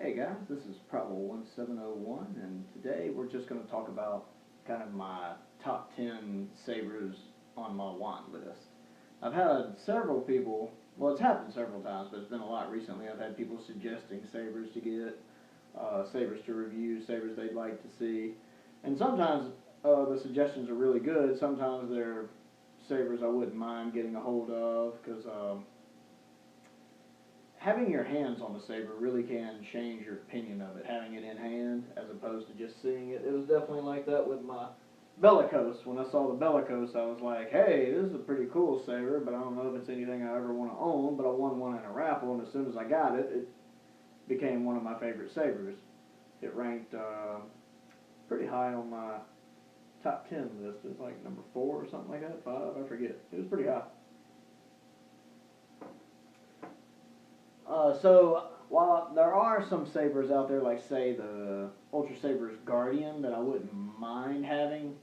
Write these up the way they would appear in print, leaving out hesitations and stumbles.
Hey guys, this is Probable 1701, and today we're just going to talk about kind of my top 10 sabers on my want list. I've had several people, well, it's happened several times, but it's been a lot recently. I've had people suggesting sabers to get, sabers to review, sabers they'd like to see, and sometimes the suggestions are really good. Sometimes they're sabers I wouldn't mind getting a hold of because having your hands on the saber really can change your opinion of it, having it in hand as opposed to just seeing it. It was definitely like that with my Bellicose. When I saw the Bellicose, I was like, hey, this is a pretty cool saber, but I don't know if it's anything I ever want to own, but I won one in a raffle, and as soon as I got it, it became one of my favorite sabers. It ranked pretty high on my top 10 list. It was like number 4 or something like that, 5, I forget. It was pretty high. So while there are some sabers out there, like say the Ultra Sabers Guardian, that I wouldn't mind having,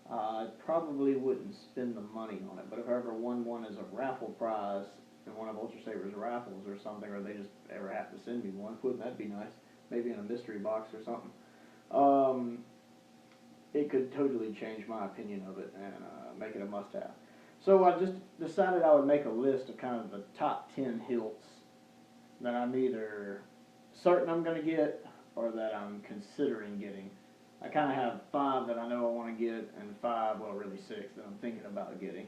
I probably wouldn't spend the money on it. But if I ever won one as a raffle prize in one of Ultra Sabers raffles or something, or they just ever have to send me one, wouldn't that be nice? Maybe in a mystery box or something. It could totally change my opinion of it and make it a must-have. So I just decided I would make a list of kind of the top 10 hilts that I'm either certain I'm going to get or that I'm considering getting. I kind of have 5 that I know I want to get and 5, well really 6, that I'm thinking about getting.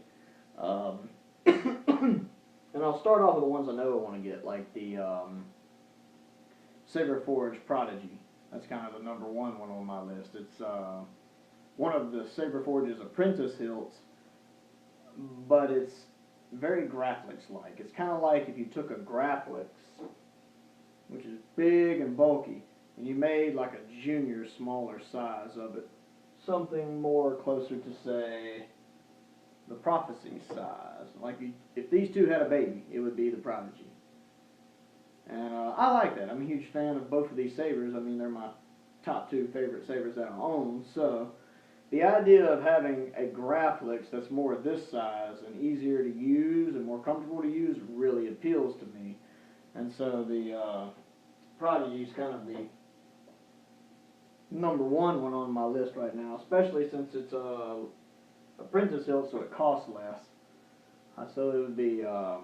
And I'll start off with the ones I know I want to get, like the Saber Forge Prodigy. That's kind of the number 1 on my list. It's one of the Saber Forge's apprentice hilts, but it's very Graphlix-like. It's kind of like if you took a Graphlix, which is big and bulky, and you made like a junior, smaller size of it. Something more closer to, say, the Prophecy size. Like if these two had a baby, it would be the Prodigy. And I like that. I'm a huge fan of both of these sabers. I mean, they're my top 2 favorite sabers that I own, so the idea of having a Graphlix that's more this size and easier to use and more comfortable to use really appeals to me. And so the Prodigy is kind of the number 1 on my list right now, especially since it's a apprentice hilt, so it costs less. So it would be a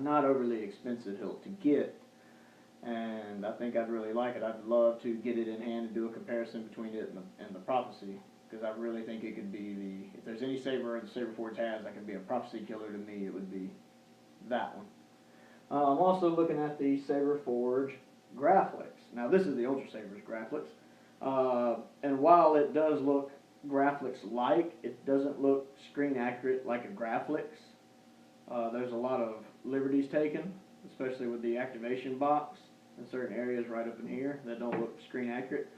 not overly expensive hilt to get. And I think I'd really like it. I'd love to get it in hand and do a comparison between it and the Prophecy, because I really think it could be if there's any saber the Saber Forge has that could be a Prophecy killer to me, it would be that one. I'm also looking at the Saber Forge Graphlix. Now this is the Ultra Sabers Graphlix, and while it does look Graphlix-like, it doesn't look screen accurate like a Graphlix. There's a lot of liberties taken, especially with the activation box in certain areas right up in here that don't look screen accurate.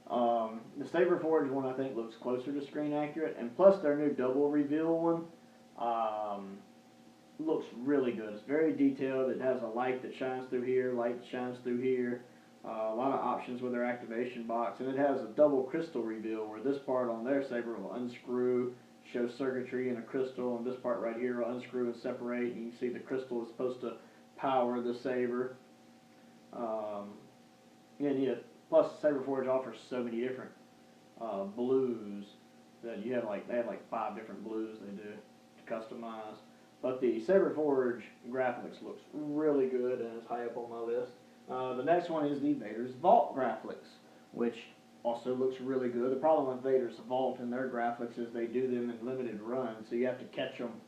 The Saber Forge one I think looks closer to screen accurate, and plus their new double reveal one looks really good. It's very detailed. It has a light that shines through here, light that shines through here. A lot of options with their activation box, and it has a double crystal reveal where this part on their saber will unscrew, show circuitry in a crystal, and this part right here will unscrew and separate, and you can see the crystal is supposed to power the saber. And yet, plus Saber Forge offers so many different blues that you have they have like 5 different blues they do to customize. But the Saber Forge Graphlix looks really good and is high up on my list. The next one is the Vader's Vault Graphlix, which also looks really good. The problem with Vader's Vault and their Graphlix is they do them in limited runs, so you have to catch them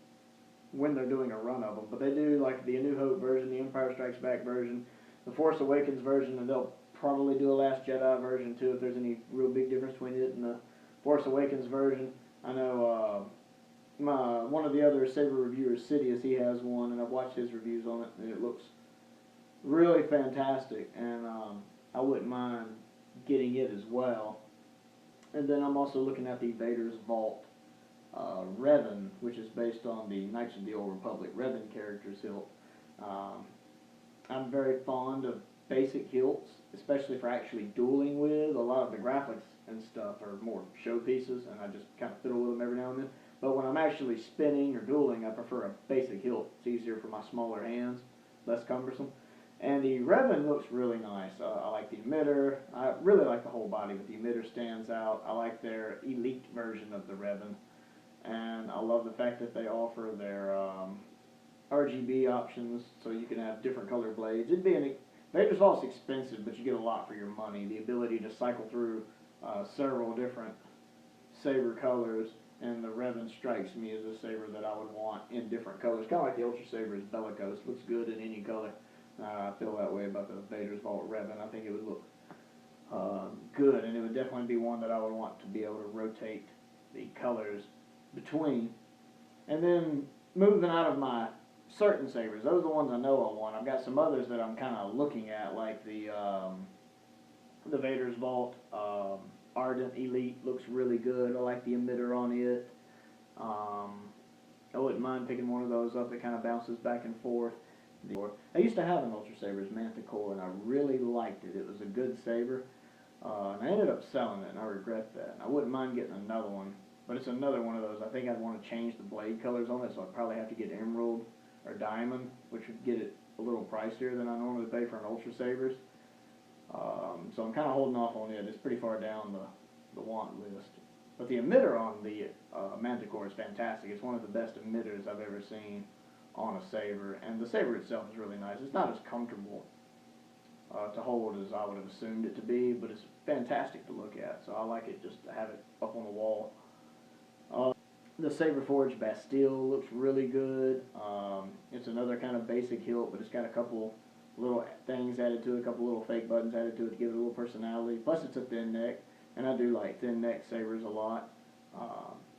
when they're doing a run of them. But they do like the A New Hope version, the Empire Strikes Back version, the Force Awakens version, and they'll probably do a Last Jedi version too if there's any real big difference between it and the Force Awakens version. I know one of the other saber reviewers, Sidious, he has one, and I've watched his reviews on it, and it looks really fantastic, and I wouldn't mind getting it as well. And then I'm also looking at the Vader's Vault Revan, which is based on the Knights of the Old Republic Revan character's hilt. I'm very fond of basic hilts, especially for actually dueling with. A lot of the graphics and stuff are more showpieces, and I just kind of fiddle with them every now and then. But when I'm actually spinning or dueling, I prefer a basic hilt. It's easier for my smaller hands, less cumbersome. And the Revan looks really nice. I like the emitter. I really like the whole body, but the emitter stands out. I like their elite version of the Revan. And I love the fact that they offer their RGB options, so you can have different color blades. Vader's Vault's expensive, but you get a lot for your money. The ability to cycle through several different saber colors, and the Revan strikes me as a saber that I would want in different colors. Kind of like the Ultra Saber is bellicose, looks good in any color. I feel that way about the Vader's Vault Revan. I think it would look good, and it would definitely be one that I would want to be able to rotate the colors between. And then moving out of my certain sabers, those are the ones I know I want. I've got some others that I'm kind of looking at, like the Vader's Vault Ardent Elite looks really good. I like the emitter on it. I wouldn't mind picking one of those up. It kind of bounces back and forth. I used to have an Ultra Saber's Manticore, and I really liked it. It was a good saber, and I ended up selling it, and I regret that. I wouldn't mind getting another one, but it's another one of those. I think I'd want to change the blade colors on it, so I'd probably have to get Emerald or Diamond, which would get it a little pricier than I normally pay for an Ultra Saber's. So I'm kind of holding off on it. It's pretty far down the want list. But the emitter on the Manticore is fantastic. It's one of the best emitters I've ever seen on a saber, and the saber itself is really nice. It's not as comfortable to hold as I would have assumed it to be, but it's fantastic to look at, so I like it just to have it up on the wall. The Saberforge Bastille looks really good. It's another kind of basic hilt, but it's got a couple little things added to it, a couple little fake buttons added to it to give it a little personality. Plus it's a thin neck, and I do like thin neck sabers a lot.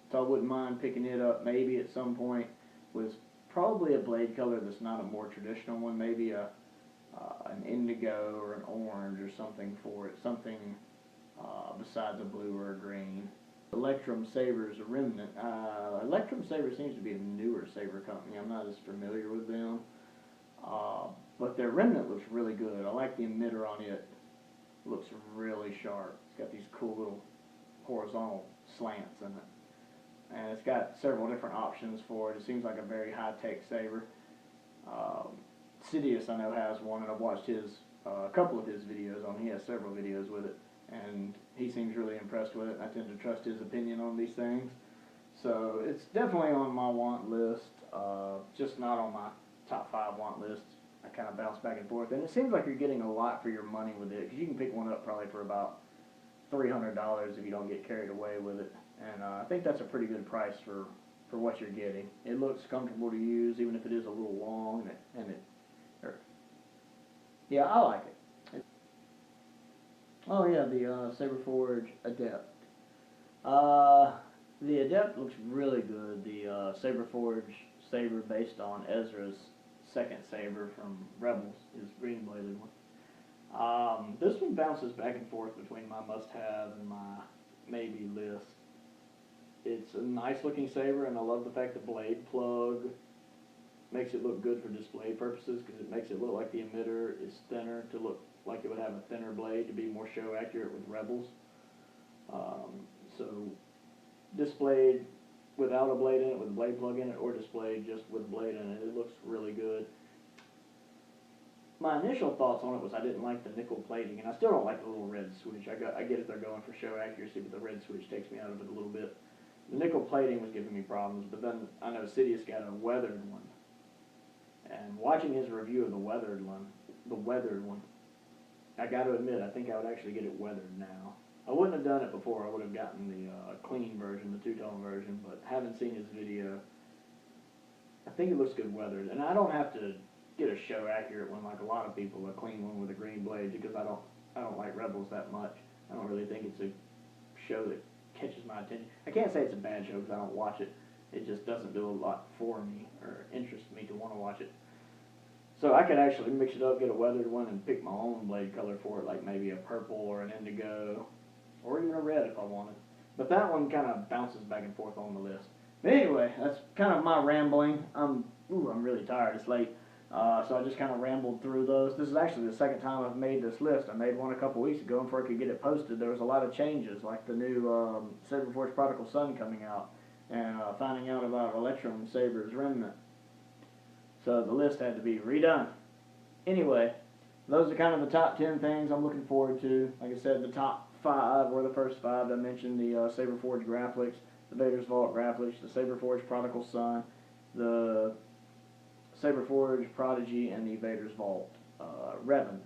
So I wouldn't mind picking it up maybe at some point with probably a blade color that's not a more traditional one, maybe an indigo or an orange or something for it, something besides a blue or a green. Electrum Sabers Remnant. Electrum Saber seems to be a newer saber company. I'm not as familiar with them, but their Remnant looks really good. I like the emitter on it. Looks really sharp. It's got these cool little horizontal slants in it. And it's got several different options for it. It seems like a very high-tech saber. Sidious, I know, has one, and I've watched a couple of his videos on. He has several videos with it, and he seems really impressed with it. I tend to trust his opinion on these things. So it's definitely on my want list, just not on my top 5 want list. I kind of bounce back and forth, and it seems like you're getting a lot for your money with it, because you can pick one up probably for about $300 if you don't get carried away with it. And I think that's a pretty good price for what you're getting. It looks comfortable to use, even if it is a little long, yeah, I like it. Oh yeah, the Saberforge Adept. The Adept looks really good. The Saberforge saber based on Ezra's second saber from Rebels, his green bladed one. This one bounces back and forth between my must-have and my maybe list. It's a nice looking saber, and I love the fact the blade plug makes it look good for display purposes, because it makes it look like the emitter is thinner, to look like it would have a thinner blade to be more show accurate with Rebels. So displayed without a blade in it, with a blade plug in it, or displayed just with a blade in it, it looks really good. My initial thoughts on it was I didn't like the nickel plating, and I still don't like the little red switch. I get it, they're going for show accuracy, but the red switch takes me out of it a little bit. The nickel plating was giving me problems, but then I know Sidious got a weathered one. And watching his review of the weathered one, I got to admit, I think I would actually get it weathered now. I wouldn't have done it before. I would have gotten the clean version, the two-tone version, but having seen his video, I think it looks good weathered. And I don't have to get a show accurate one like a lot of people, a clean one with a green blade, because I don't like Rebels that much. I don't really think it's a show that catches my attention. I can't say it's a bad show because I don't watch it. It just doesn't do a lot for me or interest me to want to watch it. So I could actually mix it up, get a weathered one, and pick my own blade color for it, like maybe a purple or an indigo, or even a red if I wanted. But that one kind of bounces back and forth on the list. But anyway, that's kind of my rambling. I'm really tired. It's late. So I just kind of rambled through those. This is actually the second time I've made this list. I made one a couple weeks ago, and before I could get it posted, there was a lot of changes, like the new Saberforge Prodigal Son coming out, and finding out about Electrum Saber's Remnant. So the list had to be redone. Anyway, those are kind of the top 10 things I'm looking forward to. Like I said, the top 5 were the first 5. I mentioned the Saberforge Graphics, the Vader's Vault Graphics, the Saberforge Prodigal Son, the Saberforge Prodigy, and the Vader's Vault Revan.